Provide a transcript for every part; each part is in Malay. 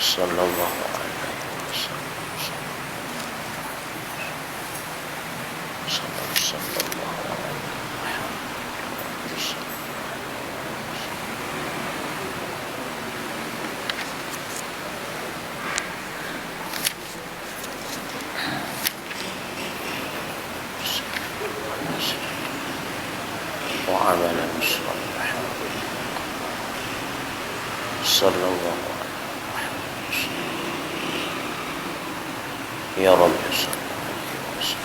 sallallahu alaihi wasallam. وعملا صالحا صلى الله عليه وسلم يا رب صل عليه وسلم.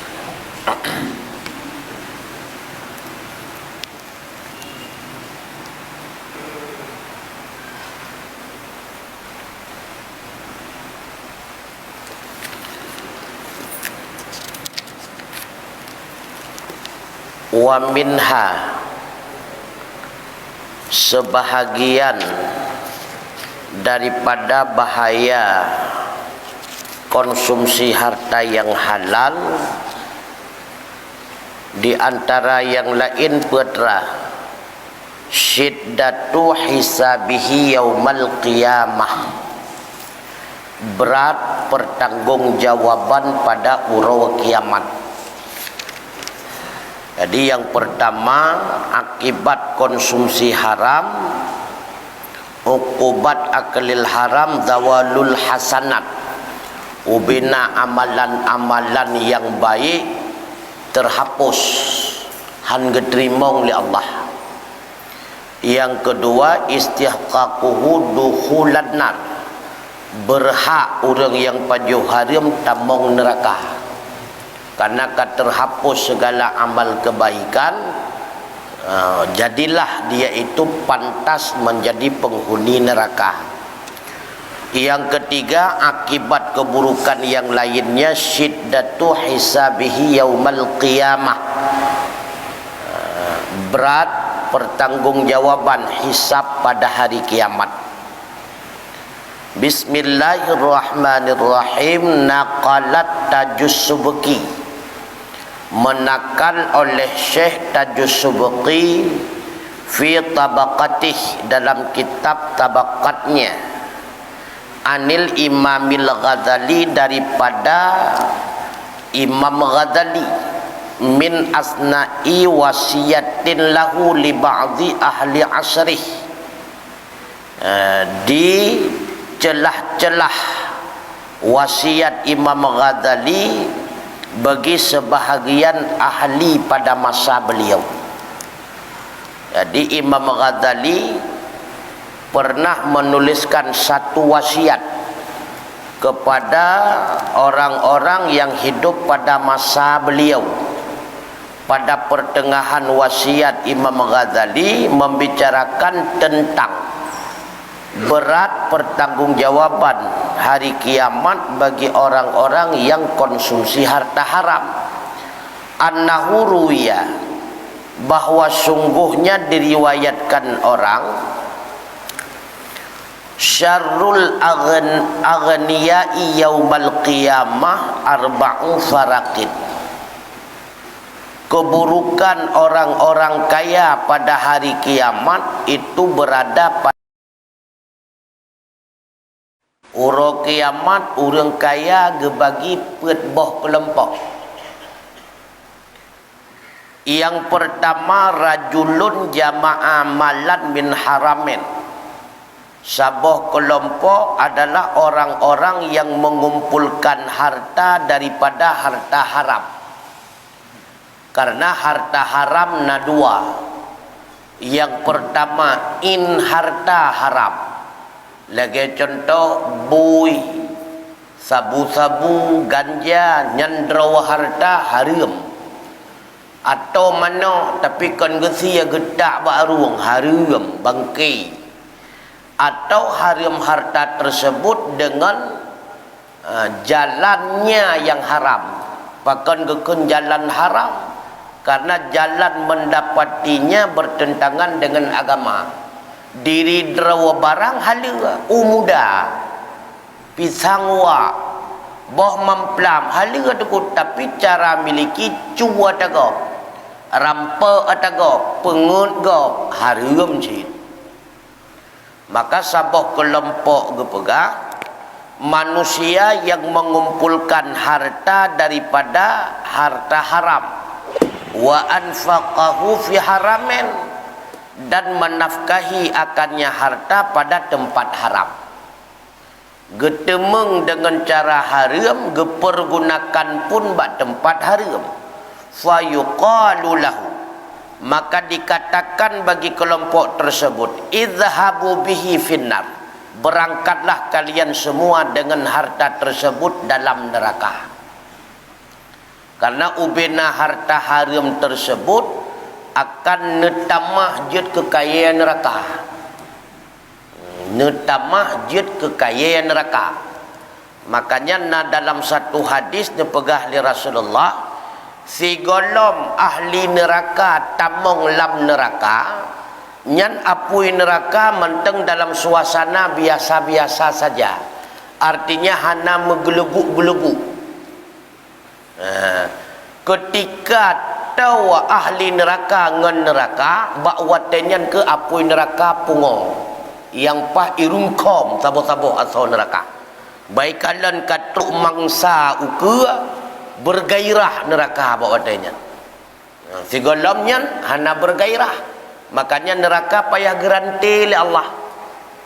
Wa minha, sebahagian daripada bahaya konsumsi harta yang halal, di antara yang lain putra syiddatu hisabihi yaumal qiyamah, berat pertanggungjawaban pada urau kiamat. Jadi yang pertama, akibat konsumsi haram, uqubat aklil haram zawalul hasanat, ubina amalan-amalan yang baik terhapus, han geterima oleh Allah. Yang kedua, istihqaquhu dukhulan nar, berhak orang yang pajuh haram tamong neraka. Karena terhapus segala amal kebaikan, jadilah dia itu pantas menjadi penghuni neraka. Yang ketiga, akibat keburukan yang lainnya syiddatu hisabihi yaumal qiyamah, berat pertanggungjawaban hisab pada hari kiamat. Bismillahirrahmanirrahim. Naqalat Tajus Subki, menakal oleh Syekh Tajus Subki fi tabaqatih, dalam kitab tabaqatnya, anil Imamil Ghazali, daripada Imam Ghazali, min asna'i wasiyatin lahu li ba'dhi ahli asrih, di celah-celah wasiat Imam Ghazali bagi sebahagian ahli pada masa beliau. Jadi Imam Ghazali pernah menuliskan satu wasiat kepada orang-orang yang hidup pada masa beliau. Pada pertengahan wasiat Imam Ghazali membicarakan tentang berat pertanggungjawaban hari kiamat bagi orang-orang yang konsumsi harta haram. Annahu ruwiya, bahwa sungguhnya diriwayatkan orang, syarrul aghniyai yaumal qiyamah arba'u faraqin, keburukan orang-orang kaya pada hari kiamat itu berada pada urang kiamat. Orang kaya gebagi boh kelompok. Yang pertama, rajulun jama'a malan min haramin, sabuh kelompok adalah orang-orang yang mengumpulkan harta daripada harta haram. Karena harta haram na dua. Yang pertama, in harta haram. Lagi contoh, bui, sabu-sabu, ganja, nyandra harta haram. Atau mana tapi kan gesi ya gedak baruang haram bangkai. Atau haram harta tersebut dengan jalannya yang haram. Bahkan gekun jalan haram, karena jalan mendapatinya bertentangan dengan agama. Diri drawa barang halua umuda pisang wa boh memplam halua tukut, tapi cara miliki cuba tago rampa atago pengut go harum cit. Maka sabah kelompok gepegah manusia yang mengumpulkan harta daripada harta haram, wa anfaqahu fi haramin, dan menafkahi akannya harta pada tempat haram. Getemeng dengan cara haram, gepergunakan pun bak tempat haram. Fa yuqalu lahu, maka dikatakan bagi kelompok tersebut, idhabu bihi finnar, berangkatlah kalian semua dengan harta tersebut dalam neraka. Karena ubena harta haram tersebut akan netamah jut kekayaan neraka. Netamah jut kekayaan neraka. Makanya dalam satu hadis dipegah oleh Rasulullah, si golom ahli neraka tamong lam neraka, nyan apui neraka menteng dalam suasana biasa-biasa saja. Artinya hana menggelebuk-gelebuk. Ketika tahu ahli neraka ngan neraka, bak watenyan ke apui neraka pungo yang pah irungkom tabo-tabo asal neraka. Baik kalian katuk mangsa uke bergairah neraka bak watenyan. Si golomnya hana bergairah. Makanya neraka payah garanti oleh Allah.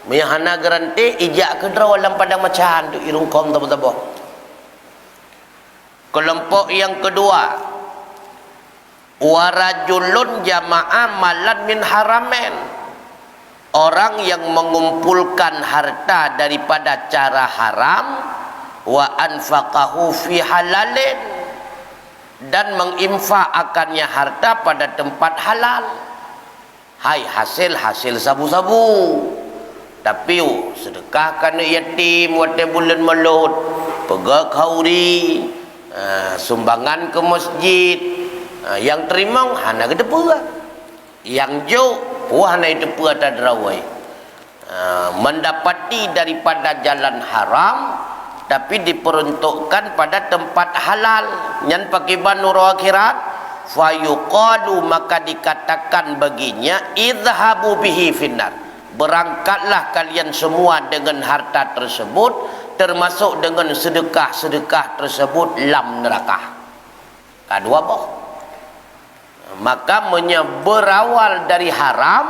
Hana garanti ijak ke dalam padang macan tu irungkom tabo-tabo. Kelompok yang kedua, warajulun jama'a malan min haramen, orang yang mengumpulkan harta daripada cara haram, wa anfaqahu fi halalin, dan menginfakkannya harta pada tempat halal. Hai, hasil sabu-sabu, tapi sedekahkan yatim wate bulan melut, pegak hauri, sumbangan ke masjid, yang terima hana ke depa, yang jauh hana itu depa tadrawai, mendapati daripada jalan haram tapi diperuntukkan pada tempat halal, yang pakai banur akhirat. Fayuqalu, maka dikatakan baginya, idhabu bihi finnar, berangkatlah kalian semua dengan harta tersebut, termasuk dengan sedekah-sedekah tersebut lam neraka. Kedua boh. Maka berawal dari haram,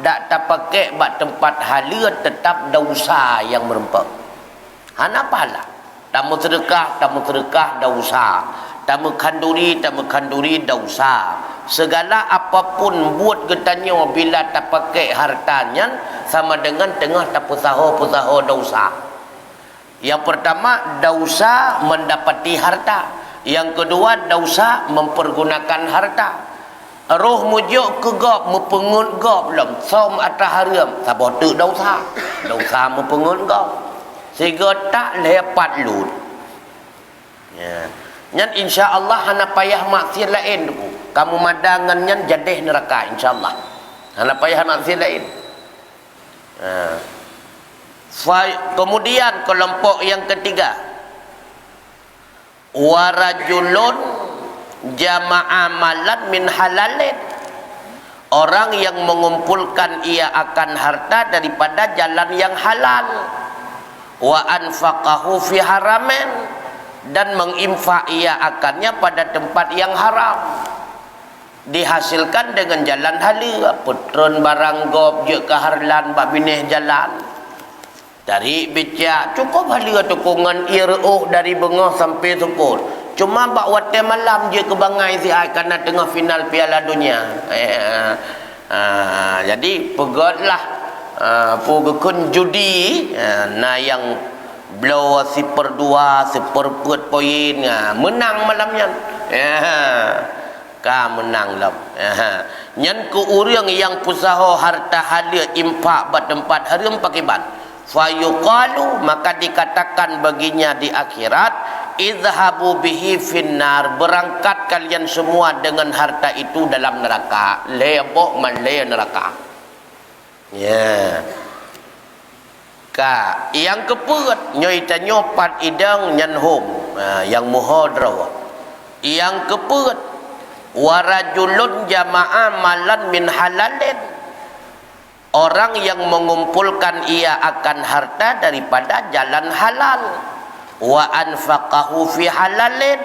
dak terpakai bak tempat halal, tetap dosa yang merempak. Hana pahala. Tamu sedekah dosa. Tamu kanduri dosa. Segala apapun buat getanyo bila tak pakai hartanya, sama dengan tengah tak pusaho dosa. Yang pertama, dosa mendapati harta. Yang kedua, dosa mempergunakan harta. Roh mujuk ke gop, mempengut gop belum. Som atas haram, sabot tu dosa. Dosa mempengut gop. Sehingga tak lepat lut. Ya. Nyan insya-Allah hana payah maksiat lain tu. Kamu madangannya jadeh neraka insya-Allah. Hana payah maksiat lain. Kemudian kelompok yang ketiga, warajulun jama'a malan min halalin, orang yang mengumpulkan ia akan harta daripada jalan yang halal, wa anfaqahu fi haramin, dan menginfak ia akannya pada tempat yang haram, dihasilkan dengan jalan halal. Putron barang gop je keharlan bak bineh jalan, dari becak cukup halal tukungan iruh dari bengah sampai sepul. Cuma bak wate malam je kebangai si ai karena tengah final Piala Dunia. Jadi pegotlah pugukun judi, nah yang blow seper 2 seper poin, menang malamnya, ka menang lam. Nyan ku urang yang pusaho harta halal impak bat tempat haram pakai ban, fayuqalu, maka dikatakan baginya di akhirat, idhabu bihi finnar, berangkat kalian semua dengan harta itu dalam neraka. Lebok malay neraka. Ya. Ka yang keput nyoi tanyopat idang nyan hom, yang muhadrah. Yang keput warajulun jama'a malan min halalin, orang yang mengumpulkan ia akan harta daripada jalan halal, wa anfaqahu fi halalin,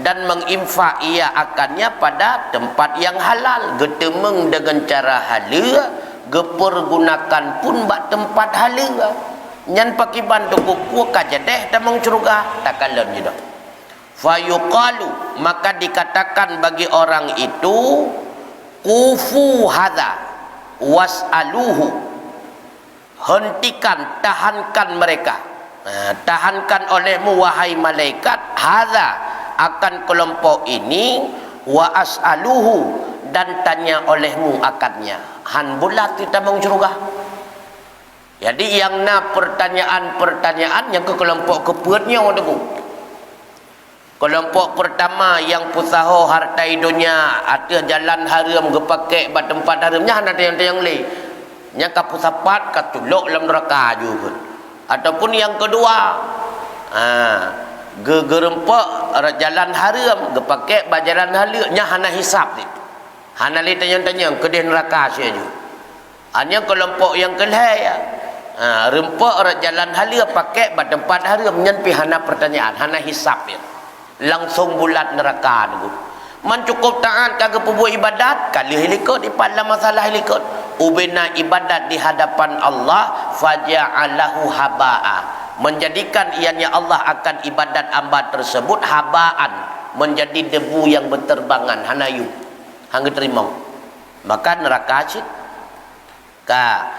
dan menginfak ia akannya pada tempat yang halal, getemeng dengan cara halal, gepergunakan pun bak tempat halal. Nyan pakai bantu kuku kajadeh damang curga tak kalan je dah. Fayuqalu, maka dikatakan bagi orang itu, kufu hadza was'aluhu, hentikan, tahankan mereka, tahankan olehmu wahai malaikat, hadza, akan kelompok ini, wa as'aluhu, dan tanya olehmu akannya. Han bulat kita mengcurugah. Jadi yang na pertanyaan yang ke kelompok kepuatnya wadaku. Kelompok pertama yang pusaho harta dunia, ada jalan haram gepakai ba tempat haramnya, ada yang lain. Nya ka pusapat ka tulok dalam neraka juga. Ataupun yang kedua, gerempak jalan haram gepakai ba jalan halal nya hana hisap ni. Hana li tanya-tanya ke dia neraka saja. Hanya kelompok yang kelaya, rempak jalan halal pakai ba tempat haram nya pi hana pertanyaan, hana hisap dia. Langsung bulat neraka tu. Man cukup taat kagak perbuat ibadat, kali helikot di pada masalah helikot. Ubina ibadat di hadapan Allah, faja'alahu haba'a, menjadikan ianya Allah akan ibadat hamba tersebut habaan, menjadi debu yang berterbangan, hanayu, hangga terima. Maka neraka cik ka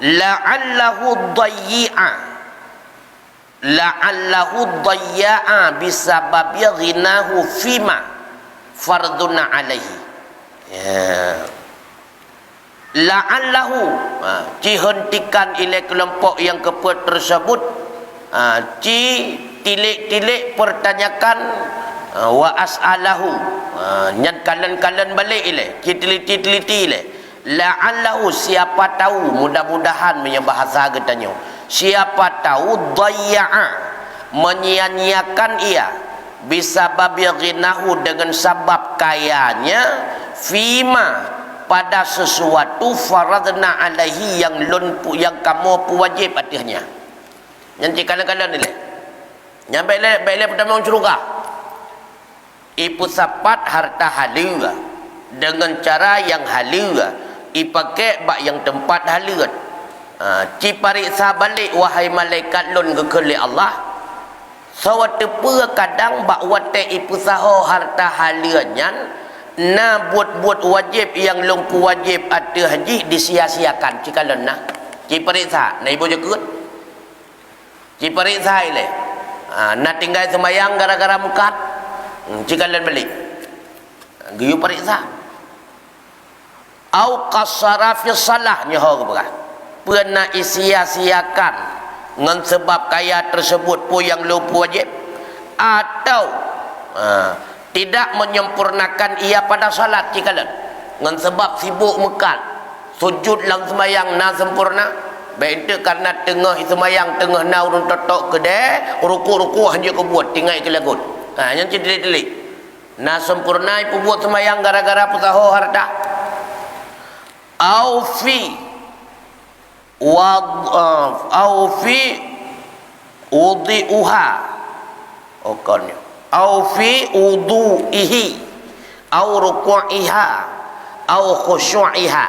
la'allahu dayyi'a, la'allahu dayya'a bisababi ghinahu fima fardun alaihi. Ya. La'allahu, hentikan ilai kelompok yang kepuat tersebut, tilik-tilik pertanyakan, wa as'alahu, nyat kalian balik ilai, teliti ilai. La'allahu, siapa tahu, mudah-mudahan punya bahasa katanya, siapa tahu dayya'a, menyia-nyiakan ia, bisababi ghinahu, dengan sabab kayanya, fima, pada sesuatu faradna alaihi, yang kamu wajib atasnya. Nanti kadang-kadang ni leh. Yang baik-baik pertama mencurugah. Ipu sapat harta halal dengan cara yang halal, ipakai bak yang tempat halal. Ci pariksa balik wahai malaikat lun gekeli Allah. Sawatu kadang bak wate ipu saho harta halalnya, na buat wajib yang lumpu wajib ada haji disia-siakan jika lena ci periksa na ibu jekut ci periksa ile na tinggal semayang gara-gara mukat jika len balik giyu periksa au qasara fi salah nyaho ke pernah isia-siakan dengan sebab kaya tersebut pun yang lumpu wajib, atau tidak menyempurnakan ia pada salat cikalan dengan sebab sibuk mekat sujud lang semayang na sempurna, baik itu karena tengah semayang tengah na urun totok kedai ruku-ruku hanya kebuat tinggal ke lagut, yang cedelik na sempurna ipu buat semayang gara-gara pusaho harta. Aufi udiuha okonnya, au fi udu'ihi au ruku'iha au khusyu'iha,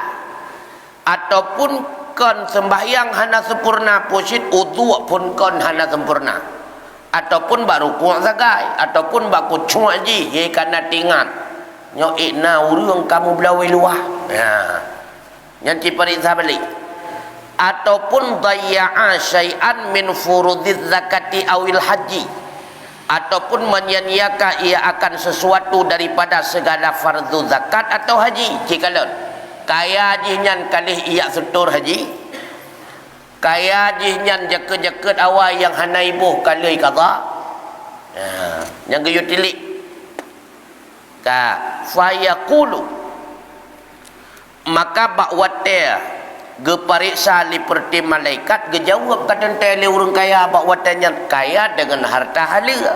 ataupun kon sembahyang hana sempurna pusit udu' pun kon hana sempurna, ataupun bak ruku' sagai, ataupun bak khusyuk ji ye kana tingat nyo ikna urang kamu belawai luah, yang cipariksa balik. Ataupun dayya'a syai'an min furudiz zakati awil haji, ataupun menyia-nyiakan ia akan sesuatu daripada segala fardu zakat atau haji. Jikalau kaya jinyan kalih ia setur haji, kaya jinyan jaket-jaket awal yang hana ibuh kalih qada, yang geyutilik ka fayaqulu, maka bakwate gepariksa liperti malaikat gejawab kata tele urang kaya bak watanya kaya dengan harta halal,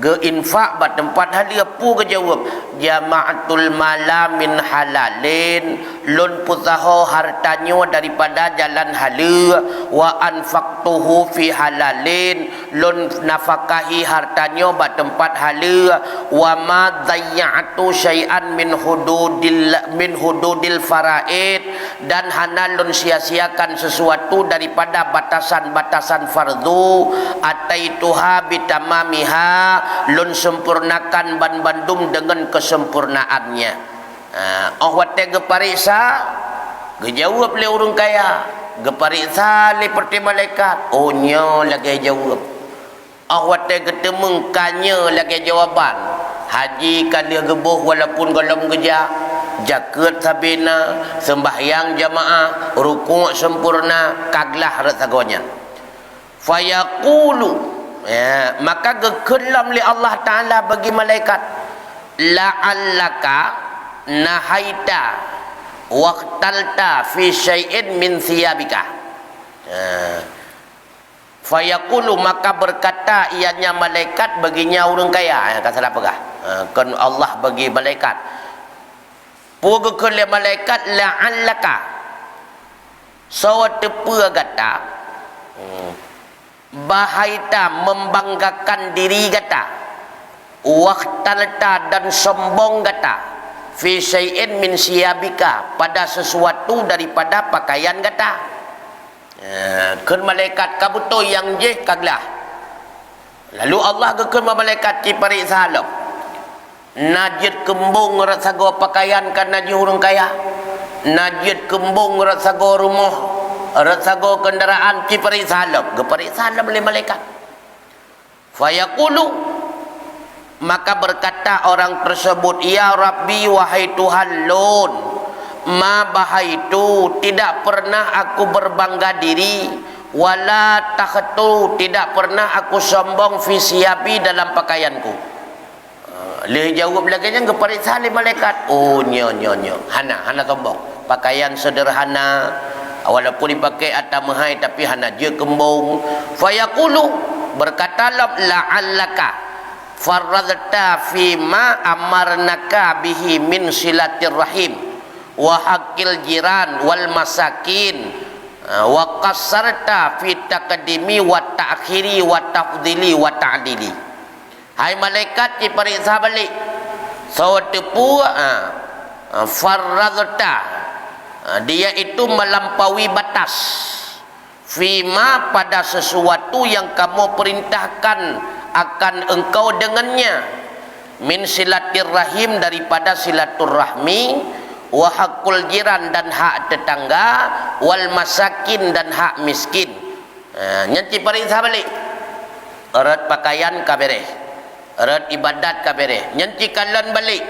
geinfak ba tempat halal pu gejawab jama'atul mala min halalin lun pusaho hartanyo daripada jalan halal, wa anfaqtuhu fi halalin, lun nafakahi hartanyo ba tempat halal, wa ma dhayya'tu syai'an min hududil faraid, dan hana lun sia-siakan sesuatu daripada batasan-batasan fardu, ataituha bitamamiha, lun sempurnakan bandum dengan kesempurnaannya. Wate gepariksa gejawab le urang kaya, gepariksa le perti malaikat, oh nya lagi jawab. Wate getemeng kanya lagi jawaban. Haji kan dia gebuh walaupun dalam geja, jaket sabina, sembahyang jamaah, rukuk sempurna, kaglah rasagonya. Fayaqulu, ya, maka gekelam li Allah Ta'ala bagi malaikat, la'allaka nahaita waqtalta fi syai'in min thiyabika. Fayaqulu, maka berkata ianya malaikat baginya orang kaya, kata salah pegah. Kan Allah bagi malaikat, puga kele malaikat, la'allaka sawat gata bahaita membanggakan diri gata, waqtalta dan sombong gata, fi syai'in min siyabika pada sesuatu daripada pakaian gata. Kan malaikat kabuto yang je kaglah. Lalu Allah ke malaikat ci parik salam, najid kembung rasago pakaian kan najid urang kaya, najid kembung rasago rumah, rasago kendaraan, ci parik salam, geparik salam oleh malaikat. Fayaqulu, maka berkata orang tersebut, ya Rabbi, wahai Tuhan lun, ma bahaitu, tidak pernah aku berbangga diri, wala takhtu, tidak pernah aku sombong, fi siyabi, dalam pakaianku. Leh jawab lagi nya kepada salih malaikat, oh nyo hana sombong, pakaian sederhana walaupun dipakai atamahai tapi hana je kembung. Fayaqulu, berkatalah, la'allaka farradta fi ma amarnaka bihi min silatir rahim wa haqqil jiran wal masakin wa qassarta fi taqdimi wa ta'khiri wa tafdili wa ta'dili. Hai malaikat diperiksa balik, sawatepu farradta, dia itu melampaui batas, fima, pada sesuatu yang kamu perintahkan akan engkau dengannya, min silatir rahim, daripada silaturrahmi, wa haqqul jiran, dan hak tetangga, wal masakin, dan hak miskin. Nyanti perintah balik, erat pakaian kabereh, erat ibadat kabereh, nyanti kalan balik,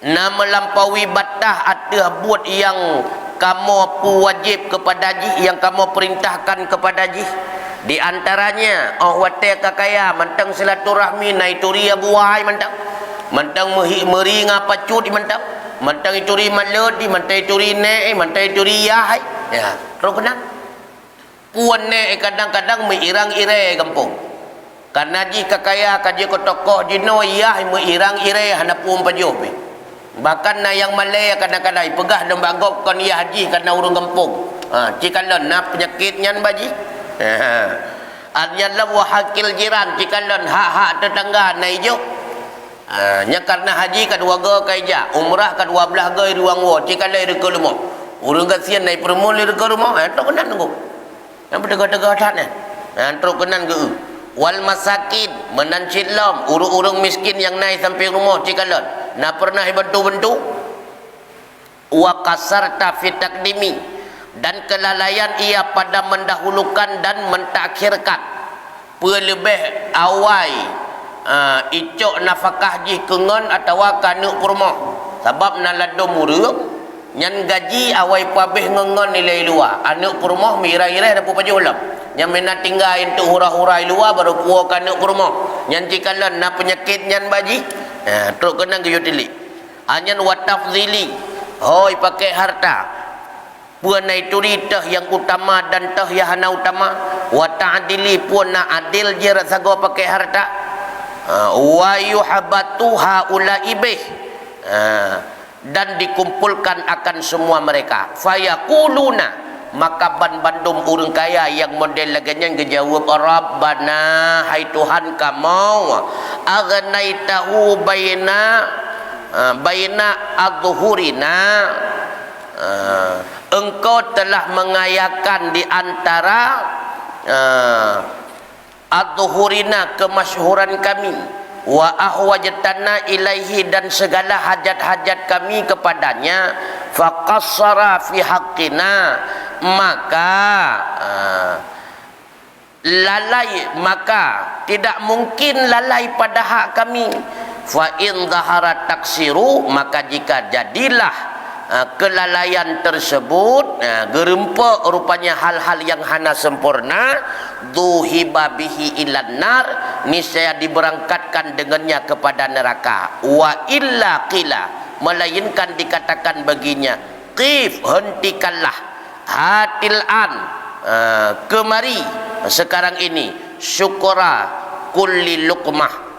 na melampaui batas ada buat yang kamu wajib kepada ji, yang kamu perintahkan kepada ji. Di antaranya wate kakaya mantang silaturahmi na ituri buai mantang meri ngapa cut mantang ituri malodi, mantang ituri ne, mantang ituri yahai, ya rokna puan ne kadang-kadang meirang ire kampung, karena ji kakaya kaji ko tokoh jino yah meirang ire hana puan pajob. Bahkan na yang Malay kadang-kadang pegah dan bagok kon ya haji karena urang kampung. Cikalon na penyakit nyan baji. Adnya wa hakil jiran, cikalon hak-hak tetangga na ijo. Nya karena haji kadua go kaija, umrah kadua belah go ruang wo, cikalai reke lumo. Urang kasian nai permul reke rumah, tok kenan nggo. Yang pedega-dega hatnya. Tok kenan ge. Wal masakin, menancit lom, urang-urang miskin yang naik sampai rumah cikalon. Na pernah bantu-bantu, wa kasarta fi taqdimi, dan kelalaian ia pada mendahulukan dan mentakhirkan, pelebih awai icok nafkah ji kengon atau kanuk kurma, sebab na ladom urang nyan gaji awai pabeh ngengon nilai luar, anak kurma mira-ira dapat pajulam, yang mena tinggal itu hura-hura luar baru kuah kanuk kurma, nyan cikalan na penyakit nyan baji. Teruk kena ke yutili anyan watafzili, hoi pakai harta puan na ituri teh yang utama dan teh yang hana utama, wata'adili puan na adil je rasago pakai harta, wa yuhabatu haula ibih, dan dikumpulkan akan semua mereka. Fayaquluna, maka bandum urang kaya yang model laganya ngejawab, Rabbana, hai Tuhan kamu, agnaitahu baina adzuhurina, engkau telah mengayakan di antara adzuhurina, kemasyhuran kami, wa ahwajtana ilaihi, dan segala hajat-hajat kami kepadanya, faqassara fi haqqina, maka lalai, maka tidak mungkin lalai pada hak kami. Fa in zahara taksiru, maka jika jadilah kelalaian tersebut, gerempa rupanya hal-hal yang hana sempurna, duhiba bihi ilan nar, niscaya diberangkatkan dengannya kepada neraka. Wa illa qila, melainkan dikatakan baginya, qif, hentikanlah, hatil an, kemari sekarang ini, syukura kulli luqmah,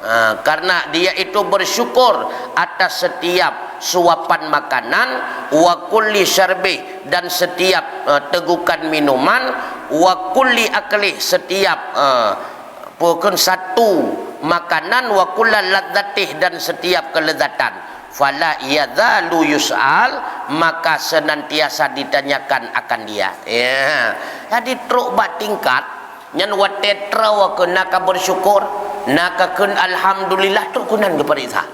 karena dia itu bersyukur atas setiap suapan makanan, wa kulli syarbi, dan setiap tegukan minuman, wa kulli akli, setiap pokok satu makanan, wa kullal ladzatih, dan setiap kelezatan. Fala yadzalu yus'al, maka senantiasa ditanyakan akan dia. Ya, jadi truk bat tingkat nyan watetra wa kena ka bersyukur, naka kun alhamdulillah tu kunan ke perisa.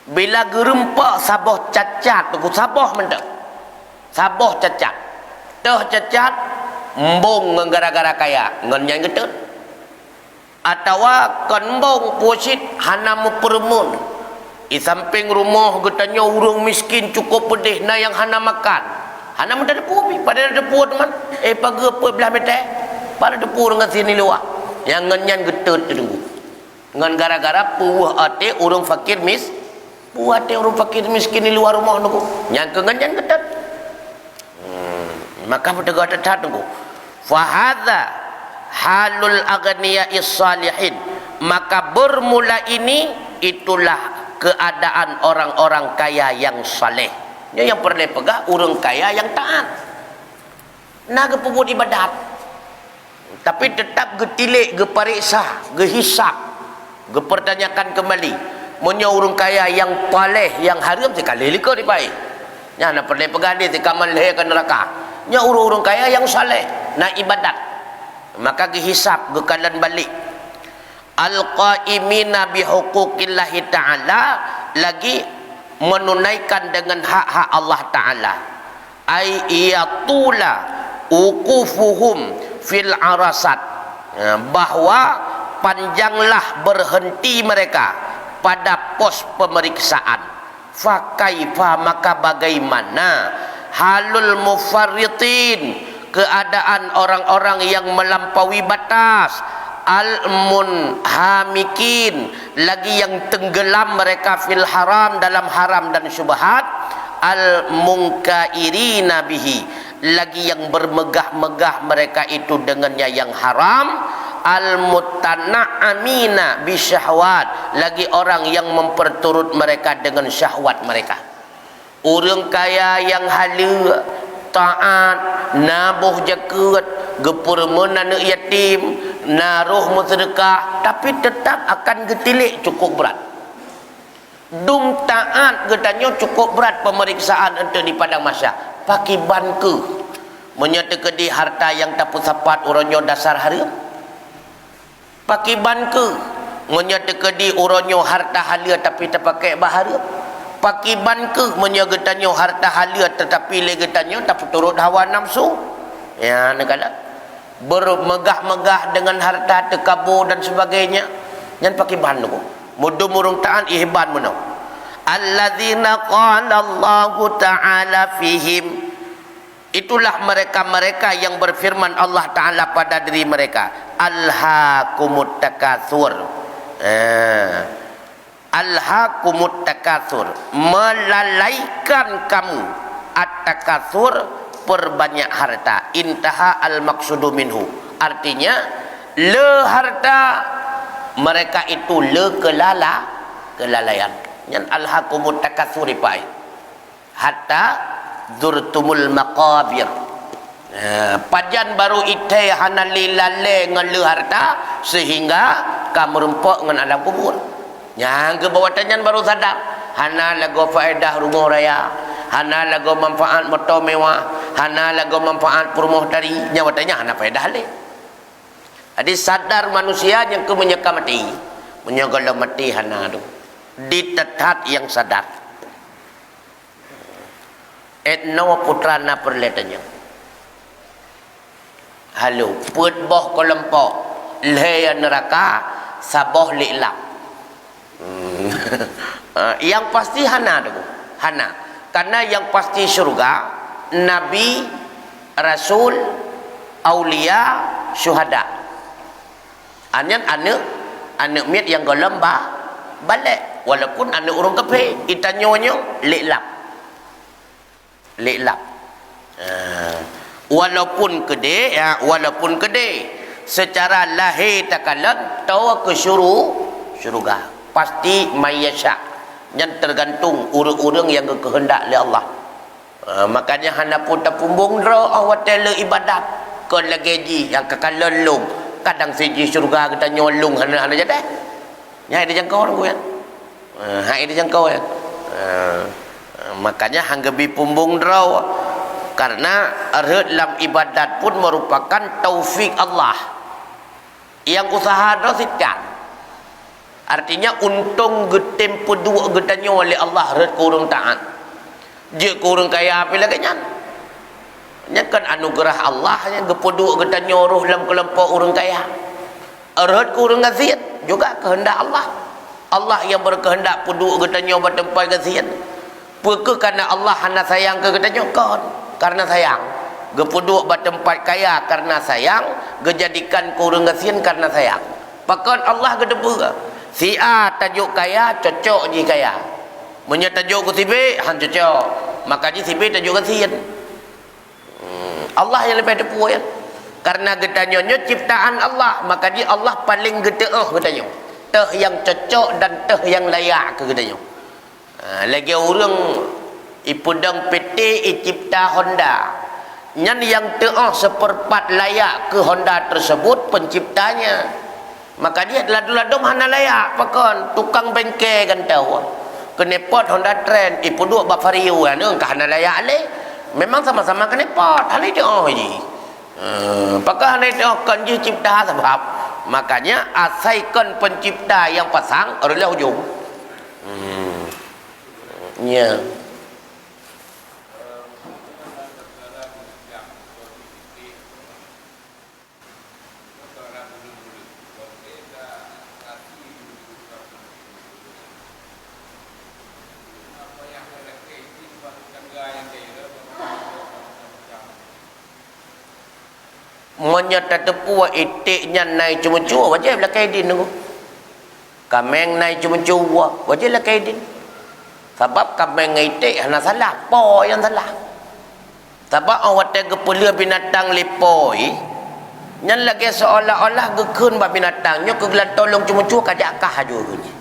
Bila gerempa saboh cacat tu saboh mendak. Saboh cacat. Teh cacat embung gara-gara kaya ngan yang getut. Atawa konbong pusit hanamu permun. Di samping rumah getanya urang miskin cukup pedih na yang hana makan. Hana mendak depu pada depu teman. Pagi apa belah mete. Pada depu dengan sini luar. Yang ngan getut tu. Ngan gara-gara puah ate urang fakir buat dia orang fakir miskin di luar rumah tu, yang kengan ketat. Maka berdekat ketat tu. Fahadha halul aghniya'is salihin, maka bermula ini itulah keadaan orang-orang kaya yang saleh. Yang pernah pegang orang kaya yang taat. Naga puput ibadat. Tapi tetap getilik, gepariksa, gehisap, gepertanyakan kembali. Punya orang kaya yang paleh, yang haram sekali lika di baik. Nya nak perlu pegang dia tikaman leher ke neraka. Nya orang-orang kaya yang saleh, nak ibadat. Maka dihisap, gekalan balik. Al-qaimina bihuquqillahi ta'ala, lagi menunaikan dengan hak-hak Allah Ta'ala. Ai iyatula uqufuhum fil arasat, bahwa panjanglah berhenti mereka pada pos pemeriksaan. Fakaifa, maka bagaimana halul mufarritin, keadaan orang-orang yang melampaui batas, al-munhamikin, lagi yang tenggelam mereka fil haram, dalam haram dan syubhat, al-munkairina bihi, lagi yang bermegah-megah mereka itu dengannya yang haram, al-mutana'amina bisyahwat, lagi orang yang memperturut mereka dengan syahwat mereka. Orang kaya yang halal, taat, nabuh jakat, gepurmun anak yatim, naruh sedekah, tapi tetap akan getilik cukup berat. Dum taat getanya cukup berat pemeriksaan untuk di padang mahsyar. Pakai ban ke menyatakan di harta yang tak sapat orangnya dasar haram. Pakai ban ke menyatakan di orangnya harta halal tapi tak pakai bahara. Pakai ban ke menyagetanya harta halal tetapi legetanya tak turut hawa nafsu. Ya, negala bermegah-megah dengan harta tekabur dan sebagainya. Yang pakai ban tu. Mudum urung taat ihban mana. Alladzina qala Allahu ta'ala fihim, itulah mereka-mereka yang berfirman Allah Ta'ala pada diri mereka, alhaakumut takatsur, alhaakumut takatsur, melalaikan kamu at-takatsur, perbanyak harta. Intaha al-maqsudu minhu, artinya le harta, mereka itu le kelalaian. Nyan alhaqumut takatsur pai. Hatta zurtumul maqabir. Pajan baru ite hanali lale ngelu harta sehingga kamu rempok ngan alam kubur. Yang ke bawah tanyan baru sadar. Hana lagu faedah rumah raya, hana lagu manfaat motor mewah, hana lagu manfaat perumah dari nyawatanya hana faedah le. Jadi sadar manusia yang ke menyeka mati, menyegala mati hana tu. Ditetat yang sadar. Etno putrana perletanya. Halo, put boh kelompok leh neraka saboh li'lak. Yang pasti hana tu, hana. Karena yang pasti syurga nabi, rasul, aulia, syuhada. Anyan anak miat yang golem balik walaupun anak orang kafir itanyonyo li'lak. Walaupun gede ya, walaupun gede secara lahir takalan tawa ke syurga pasti mayasya yang tergantung urang-urang yang kehendak oleh Allah. Makanya hana pun terpumbung dro awatela ibadat ke lageji yang kekalelung kadang siji syurga kita nyolong hana jadi nya ada jangkau orang kan hai ada jangkau ya. Makanya hanggebi pumbung dro karena erhet dalam ibadat pun merupakan taufik Allah yang usaha dro sikat. Artinya untung getempo dua getanya oleh Allah red kurang taat. Je kurang kaya apa lagi nyan? Nya kan anugerah Allah yang gepo dua getanya roh dalam kelompok orang kaya. Red kurang gaziat juga kehendak Allah. Allah yang berkehendak puduk getanya bertempat gaziat. Puke karena Allah hana sayang ke getanya kon karena sayang. Gepuduk bertempat kaya karena sayang, gejadikan kurang gazian karena sayang. Pakon Allah gedepu. Si A tajuk kaya, cocok je kaya. Punya tajuk ke si B, han cocok. Makanya si B tajuk kasihan. Allah yang lebih depu ya. Karena getanyonyo ciptaan Allah, maka dia Allah paling geteah getanyo. Teh yang cocok dan teh yang layak ke getanyo. Lagi orang ipudang PT cipta Honda. Nyan yang teah seperempat layak ke Honda tersebut penciptanya. Maka dia ladu-ladu mana layak pakon tukang bengkel kan tahu kenepot Honda Trend ipuduk Bavario kan hana layak le memang sama-sama kenepot hal itu oh ji pakah hana itu kan je cipta sebab makanya asaikan pencipta yang pasang adalah hujung ya. Menyata tepua itiknya naik cuma cua wajib lah kaidin tu. Kameng naik cuma cua wajib lah kaidin. Sebab kameng itik hana salah, po yang salah. Sebab awak tega pula binatang lepoi. Nyan lagi seolah-olah gekun ba binatangnya kegelan tolong cuma cua kajakah aja bunyi.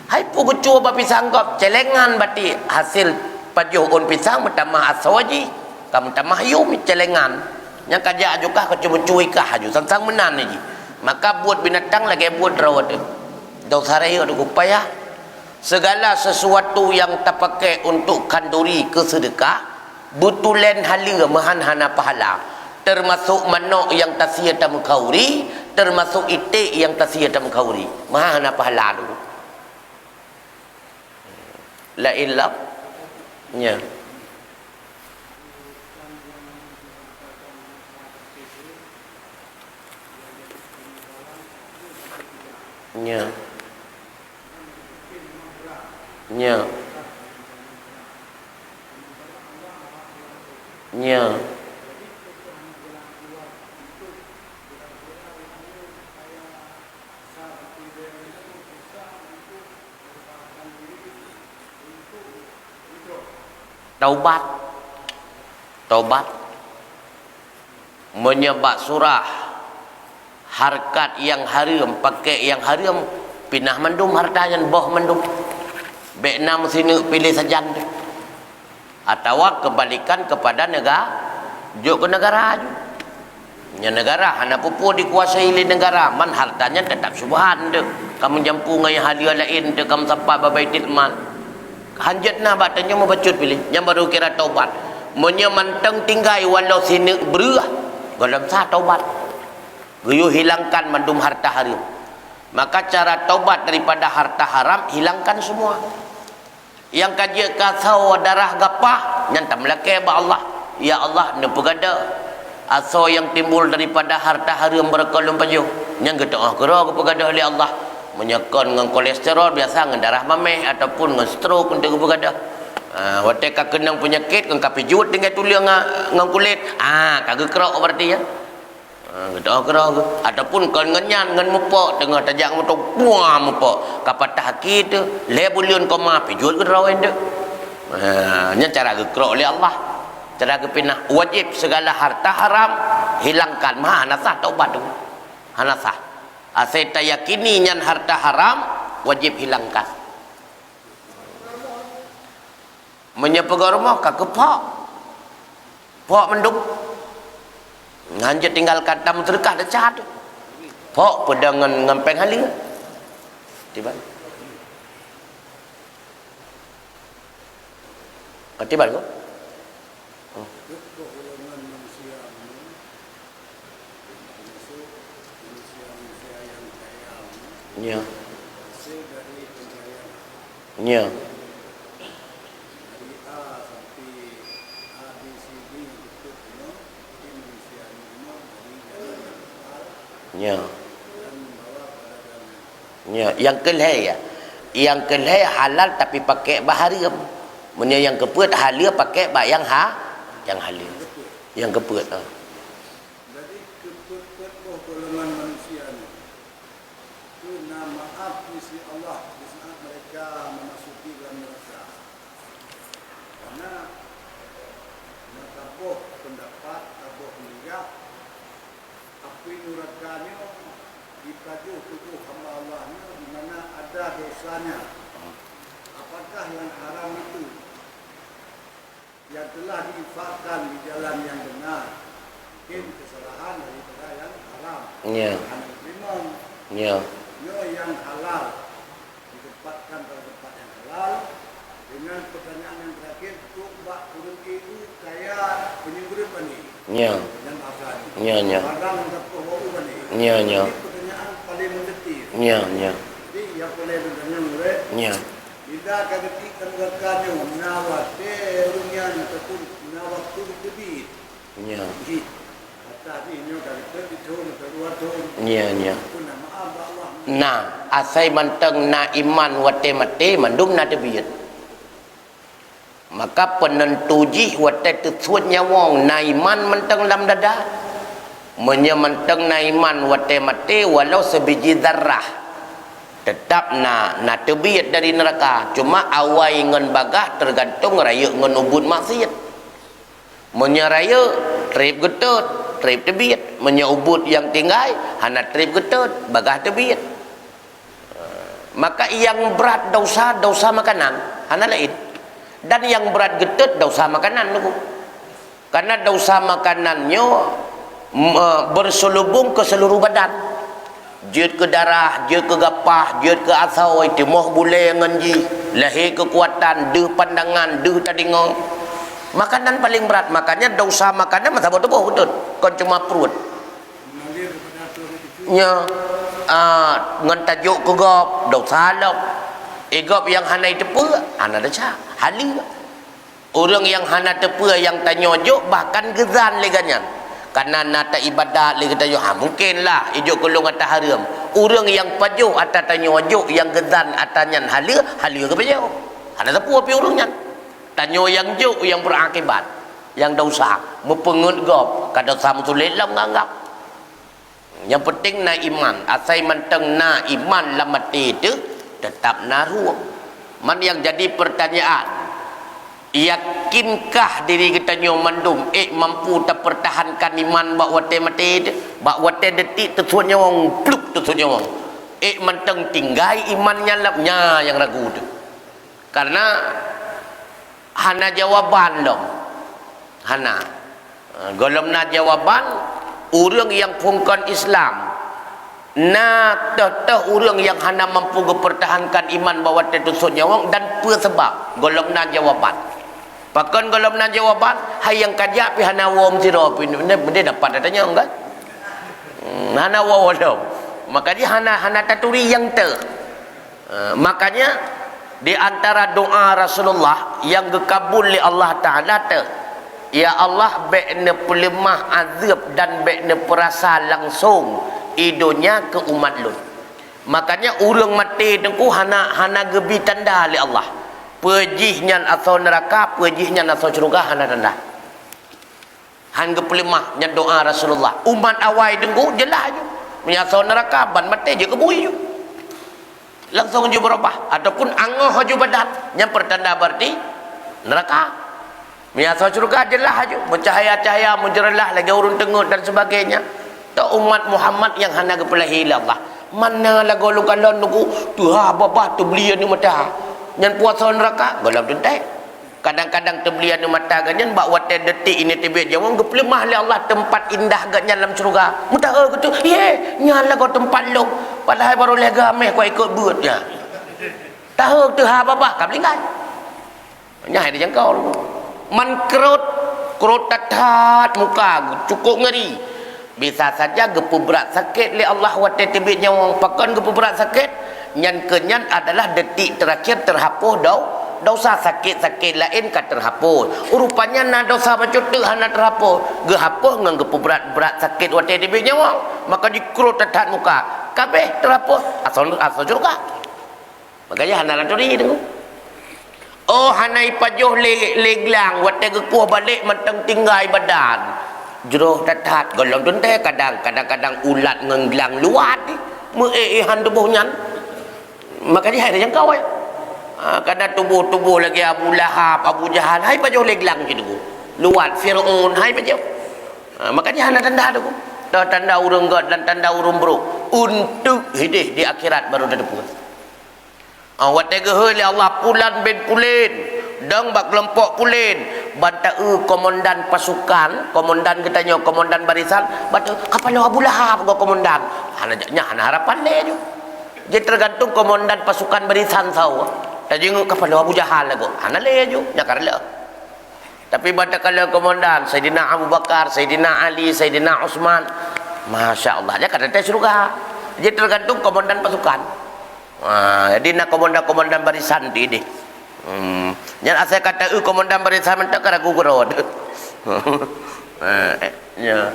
Hai pu cua ba pisang gop celengan bati hasil pajuh on pisang bertambah asoji. Kamu tambah yum celengan. Yang kajak juga ke cuma cuy kah aju sang menan ni. Maka buat binatang lagi buat rawat. Dau saraya ada upaya. Segala sesuatu yang terpakai untuk kanduri ke sedekah butulen hala mahan hana pahala. Termasuk manok yang tasiyah tam kauri, termasuk itik yang tasiyah tam kauri. Mahan hana pahala dulu. La illah. Ya. Nya nya nya taubat menyebab surah harkat yang haram pakai yang haram pindah mendum hartanya boh mendum bekna mesti pilih sajan tu atau kembalikan kepada negara juk ke negara je nya negara hana pupu dikuasai oleh negara man hartanya tetap subhan tu kamu jampu ngai halia lain tu kamu sampai babaitil mal hanjatna batanya mau bacut pilih yang baru kira taubat munnya manteng tinggai walau sini berah dalam sah taubat geyu hilangkan mandum harta haram maka cara taubat daripada harta haram hilangkan semua yang kaji kasau darah gapah nyantam lake ba Allah ya Allah ne pegada aso yang timbul daripada harta haram berkolom pajuh yang gedoh kira pegada oleh Allah menyekon dengan kolesterol biasa dengan darah mameh ataupun dengan stroke untuk pegada waktu kau kenang penyakit kau kapi jut dengan tulang dengan kulit kagak kerok berarti ya gedoh kerok ataupun kau ngenyan dengan mupok tengah tajak motor buah mupok kapatah haki tu le bulion kau mapi jut kerok ende nya cara gekrok oleh Allah cara kepinah wajib segala harta haram hilangkan mah hanasah taubat tu hanasah asai ta yakini nyan harta haram wajib hilangkan menyepaga rumah kakepak pok mendung nganja tinggal kata sedekah dah cat pok pedangan ngampeng halia tiba tiba kau nya nya yang kelih ya yang kelih halal tapi pakai baharam punya yang keput halal pakai bah yang yang halal yang keput jadi keput golongan manusia itu maaf misi Allah di saat mereka memasuki dalam neraka karena tabuh pendapat tabuh meninggal api nurakanya di kajuh tubuh hamba Allah di mana ada dosanya apakah yang haram itu yang telah diinfakkan di jalan yang benar mungkin kesalahan daripada yang haram yang halal ditempatkan pada tempat yang halal dengan pertanyaan yang terakhir tumbak turun itu kaya penyemburut bani yang bahasa barang untuk pembawa bani pertanyaan paling mendetil jadi yang boleh bertanya mulai bila kagetikan berkanya menawat runyan ataupun menawat turun tebit tadi ini kagetikan ditun keluar turun pun maaf Allah nah asai manteng na iman wate mate mandum na tebit maka penentu ji wate tesuat nyawang na iman manteng dalam dada menyemanteng na iman wate mate walau sebiji zarrah tetap na tebiat dari neraka cuma awai ngan bagah tergantung raya ngan ubud maksiat menyaraya trip getut trip tebiat menyubud yang tinggai hana trip getut bagah tebiat maka yang berat dosa makanan hana lain dan yang berat getut dosa makanan tu karena dosa makanannya berselubung ke seluruh badan jut ke darah, jut ke gapah, jut ke asau, itu moh boleh nganji, lahir kekuatan, deh pandangan, deh tadingong. Makanan paling berat, makanya dosa makanan masa betul betul, kon cuma perut. Nya, ngan tajuk ke gop, dosa lok. Gop yang hana tepu, hana dosa, hali. Orang yang hana tepu yang tanyojuk bahkan gezan leganyan. Karena nata ibadat lagi tajuk mungkinlah ijuk kolong atas haram orang yang pajuh atas tanya wajuk yang gezan atanyan halia ke pajuh ada tepu api orangnya tanya yang juk yang berakibat yang dosa mempengut gop kada sama sulit lah menganggap yang penting na iman asai manteng na iman lamati itu tetap naruh man yang jadi pertanyaan yakinkah diri kita nyomandum mampu terpertahankan iman bak wate mati bak wate detik tersuanya wong pluk tersuanya wong menteng tinggai imannya lapnya yang ragu tu. Karena hana jawaban dong. Hana. Golomna jawaban orang yang pungkan Islam. Na teteh orang yang hana mampu mempertahankan iman bahawa tetusuk nyawang dan apa sebab golomna jawaban. Pakan golomna jawaban hayang kajak pi hana wom sira pi benda dapat datanya enggak? Hana wa wadam. Makanya hana taturi yang makanya di antara doa Rasulullah yang dikabul oleh Allah Taala ya Allah bekne pelemah azab dan bekne perasa langsung idonya ke umat lu. Makanya urang mati dengku hana gebi tanda oleh Allah. Pejihnya asal neraka, pejihnya asal syurga hana tanda. Han gepelimah nya doa Rasulullah. Umat awai dengku jelas je. Menyasal neraka ban mati je kebui je. Langsung je berubah ataupun angoh je badan. Yang pertanda berarti neraka. Menyasal syurga jelas je. Mencahaya-cahaya, menjeralah lagi urun tengut dan sebagainya. Tak umat Muhammad yang hana gepelahi Allah. Mana lagu lu kalau nunggu tuha babah tu belian ni mata. Yang puasa neraka golap dentai. Kadang-kadang terbelian ni mata ganyan bak watai detik ini tibet jawang gepelemah oleh Allah tempat indah ganyan dalam syurga. Mudah gitu. Ye, nyala kau tempat lu. Padahal baru lega meh kau ikut buat ya. Tahu tuha babah kau lingai. Nyai dia jangkau lu. Man kerut tatat muka cukup ngeri. Bisa saja gepu berat sakit li Allah watai tibet nyawang pakan gepu berat sakit. Yang kenyan adalah detik terakhir terhapus dosa sakit-sakit lain kan terhapus. Rupanya na dosa macam tu hana terhapus. Gehapus ngan gepu berat sakit watai tibet nyawang. Maka dikerut tatat muka. Kabeh terhapus asal juga. Makanya hana lanturi tu. Oh hana ipajuh leglang watai gekuah balik mentang tinggai badan. Jeruh tatat golong tuntai kadang-kadang ulat ngenglang luat ni meehan tubuhnya. Makanya ada yang kau kadang tubuh lagi Abu Lahab, Abu Jahal hai pajuh leglang gitu luat Firaun hai pajuh. Makanya hana tanda tu tanda urung god dan tanda urung bro untuk hidup di akhirat baru ada pun. Awak tega oleh Allah pulan bin pulin dang bak kelompok pulin bantau komandan pasukan komandan katanya komandan barisan batu kapal Abu Lahab go komandan hana harapan le je. Jadi tergantung komandan pasukan barisan saw. Tadi kapal Abu Jahal lagu hana le je nyakarla. Tapi kalau komandan Sayyidina Abu Bakar, Sayyidina Ali, Sayyidina Utsman, masya-Allah dia kata syurga. Jadi tergantung komandan pasukan. Jadi nak komandan barisan ini. Yang asal kata komandan barisan mentak ragu gerod. Ya.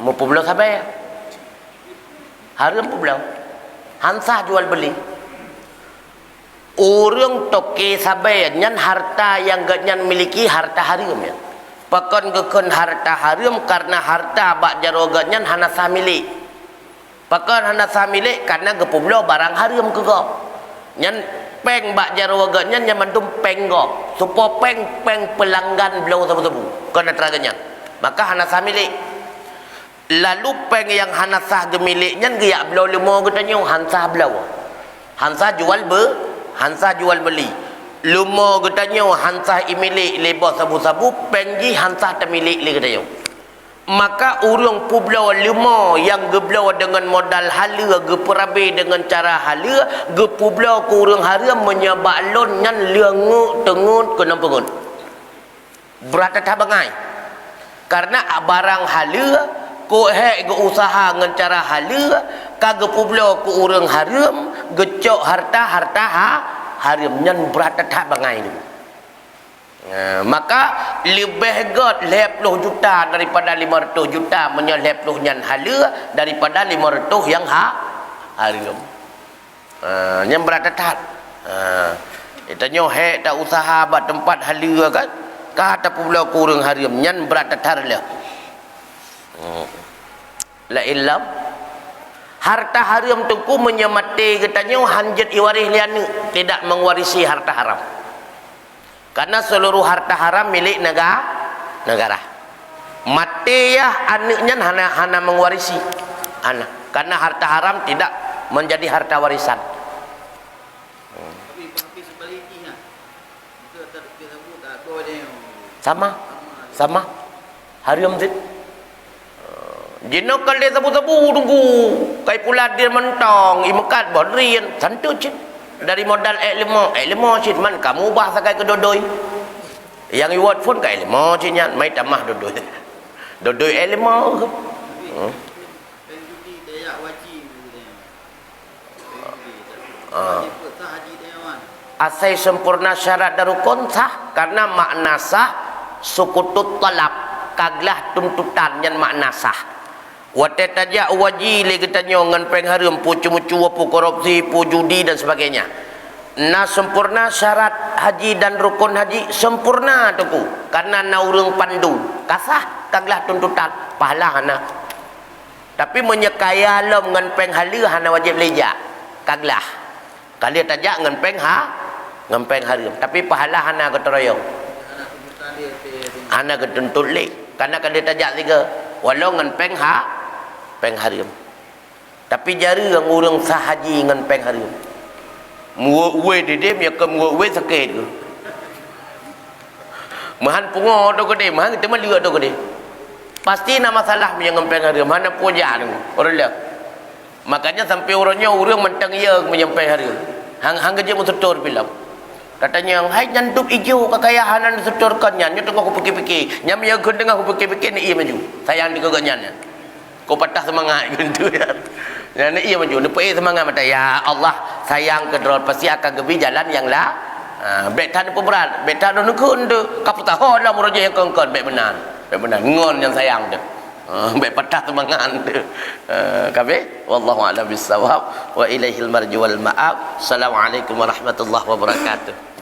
Mau pulau sampai haram pulau Hansah jual beli orang toke sampai nyan harta yang ganyan miliki harta haram ya pakan gekon harta haram karena harta bak jaro ganyan hana sah milik pakan hana sah milik karena gepulau barang haram ke go nyan peng bak jaro ganyan yang mandum peng go supo peng pelanggan belau sabu-sabu kena teraganya maka hana sah milik. Lalu peng yang hana sah gemiliknya giak belau limo katanya hansah belau. Hansah jual beli. Limo katanya hansah imilik lebo sabu-sabu penggi hansah termilik li katanya. Maka urang pubelau limo yang geblau dengan modal hala geperabe dengan cara hala gepubelau ku urang haram menyabak lon nyan leunguk tengut kena pengut. Berata tabangai. Karena barang hala ko hek go usaha dengan cara hala kagak pubelau ku urang haram gecok harta haram nyan berata tak bangai ni. Maka lebih god 50 juta daripada 500 juta menyo 50 nyan hala daripada 500 yang haram. Nyan berata tak. Itanya hek tak usaha bat tempat hala kan kata pubelau ku urang haram nyan berata tak lah. La illam harta haram tu ku menyemati katanya hanjat iwaris liana tidak mengwarisi harta haram. Karena seluruh harta haram milik negara. Mati ya anaknya hana mengwarisi anak. Karena harta haram tidak menjadi harta warisan. Tapi sebaliknya itu kita buka boleh. Sama haram zit. Jino kalau sabu-sabu tunggu kai pula dia mentong imekat bodrian santu cit dari modal ilmu cit man kamu bahasa kai kedodoi yang iwat pun kai ilmu citnya mai tamah dodoi ilmu asai sempurna syarat darukun sah karena makna sah sukutut talab kaglah tuntutan yang makna sah. Wate tajak waji le katanya ngan peng haram pu cumu-cu pu korupsi pu judi dan sebagainya. Na sempurna syarat haji dan rukun haji sempurna tuku karena na urang pandu kasah kaglah tuntutan pahala hana. Tapi menyekaya lom ngan peng halia hana wajib leja kaglah. Kali tajak ngan peng haram tapi pahala hana keteroyong. Hana ketuntut le karena kali tajak tiga walau ngan peng haram. Tapi jari yang orang sahaji dengan peng haram. Muwe dia dia ke muwe sakit ke. Mahan pungo tu ke dia, mahan kita melihat tu ke dia. Pasti nama masalah yang peng haram, mana puja tu. Orang lihat. Makanya sampai orangnya orang mentang ia menyampai haram. Hang kerja musutur bilang. Katanya, hai nyantup hijau kekayaan anda setorkannya. Nyo tengok aku fikir-fikir. Nyam yang kau tengok aku fikir-fikir ni ia maju. Sayang di keganyannya. Kau patah semangat gitu ya. Dan ia maju. Lepas semangat mata ya Allah sayang kedrol pasti akan gebi jalan yang lah. Betan pun berat. Betan dah nukun tu. Kau tahu lah muraja yang kongkon. Baik benar. Ngon yang sayang tu. Baik patah semangat tu. Kabeh. Wallahu a'lam bissawab. Wa ilaihil marju wal ma'ab. Assalamualaikum warahmatullahi wabarakatuh.